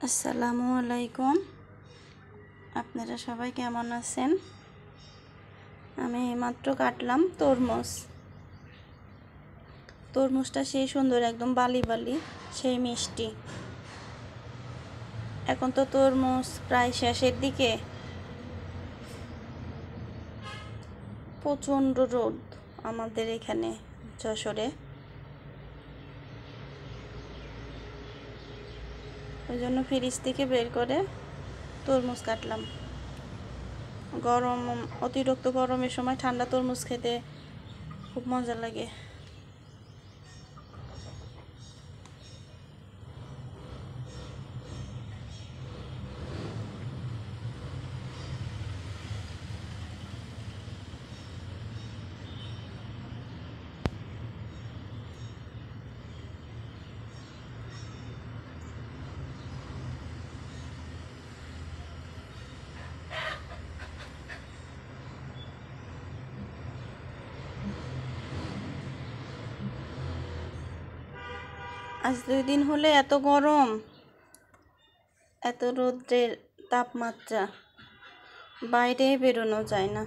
আসসালামু আলাইকুম। আপনারা সবাই কেমন আছেন? আমি মাত্র কাটলাম তরমুজটা সেই সুন্দর, একদম বালি বালি, সেই মিষ্টি। এখন তো তরমুজ প্রায় শেষের দিকে, প্রচণ্ড রোদ আমাদের এখানে যশোরে। ওই জন্য ফ্রিজ থেকে বের করে তরমুজ কাটলাম। অতিরিক্ত গরমের সময় ঠান্ডা তরমুজ খেতে খুব মজা লাগে। আজ 2 দিন হলে এত গরম, এত রৌদ্রের তাপমাত্রা, বাইরে বেরোনো যায় না।